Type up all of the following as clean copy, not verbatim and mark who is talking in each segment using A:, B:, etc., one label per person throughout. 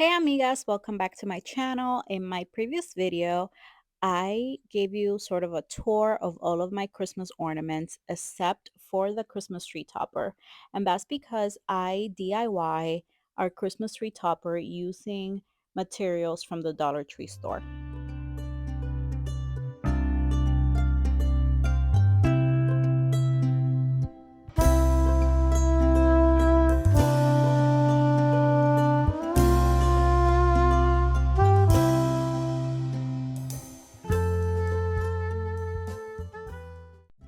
A: Hey amigas, welcome back to my channel. In my previous video, I gave you sort of a tour of all of my Christmas ornaments except for the Christmas tree topper. And that's because I DIY our Christmas tree topper using materials from the Dollar Tree store.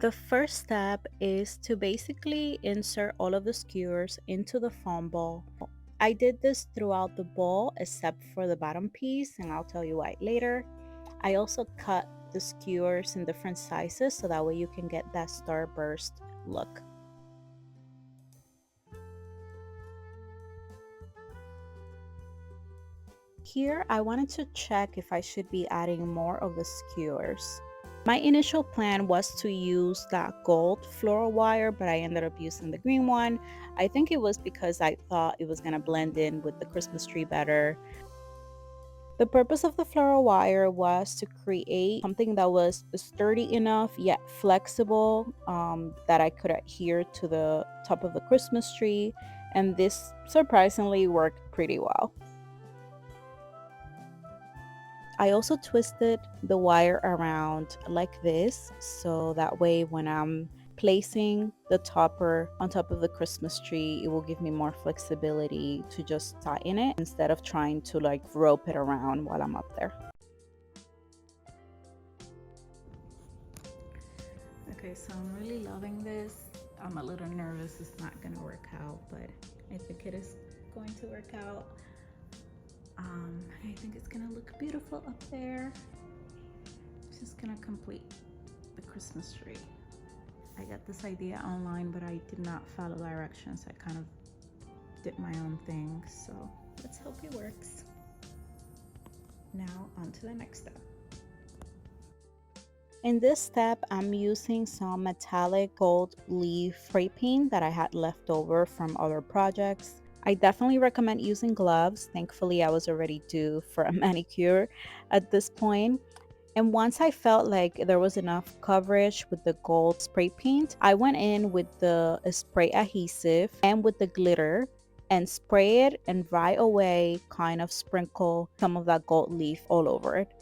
A: The first step is to basically insert all of the skewers into the foam ball. I did this throughout the ball except for the bottom piece, and I'll tell you why later. I also cut the skewers in different sizes so that way you can get that starburst look. Here I wanted to check if I should be adding more of the skewers. My initial plan was to use that gold floral wire, but I ended up using the green one. I think it was because I thought it was going to blend in with the Christmas tree better. The purpose of the floral wire was to create something that was sturdy enough yet flexible, that I could adhere to the top of the Christmas tree, and this surprisingly worked pretty well. I also twisted the wire around like this, so that way when I'm placing the topper on top of the Christmas tree, it will give me more flexibility to just tighten it instead of trying to like rope it around while I'm up there. Okay, so I'm really loving this. I'm a little nervous it's not gonna work out, but I think it is going to work out. I think it's gonna look beautiful up there. It's just gonna complete the Christmas tree. I got this idea online, but I did not follow directions. I kind of did my own thing, so let's hope it works. Now on to the next step. In this step, I'm using some metallic gold leaf spray paint that I had left over from other projects. I definitely recommend using gloves. Thankfully, I was already due for a manicure at this point. And once I felt like there was enough coverage with the gold spray paint, I went in with the spray adhesive and with the glitter and spray it and right away kind of sprinkle some of that gold leaf all over it.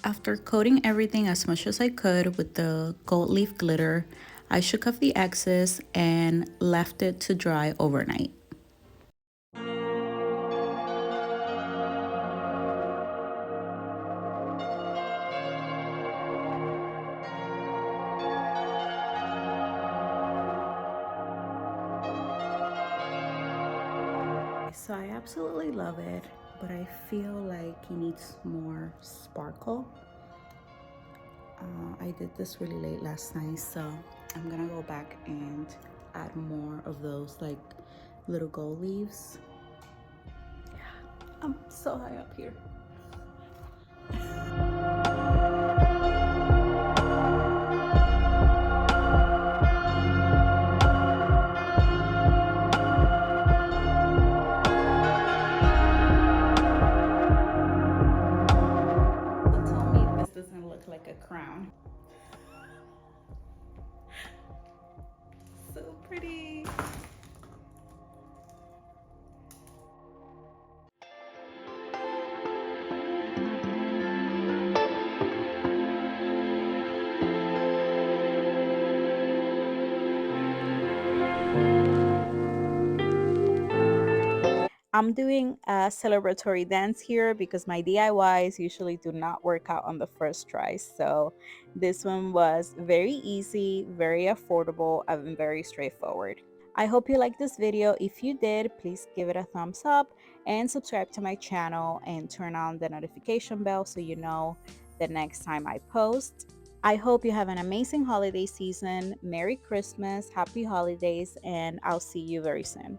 A: After coating everything as much as I could with the gold leaf glitter, I shook off the excess and left it to dry overnight. So I absolutely love it, but I feel like it needs more sparkle. I did this really late last night, so I'm gonna go back and add more of those like little gold leaves. Yeah, I'm so high up here. So tell me this doesn't look like a crown. So pretty. I'm doing a celebratory dance here because my DIYs usually do not work out on the first try. So this one was very easy, very affordable, and very straightforward. I hope you liked this video. If you did, please give it a thumbs up and subscribe to my channel and turn on the notification bell so you know the next time I post. I hope you have an amazing holiday season. Merry Christmas, happy holidays, and I'll see you very soon.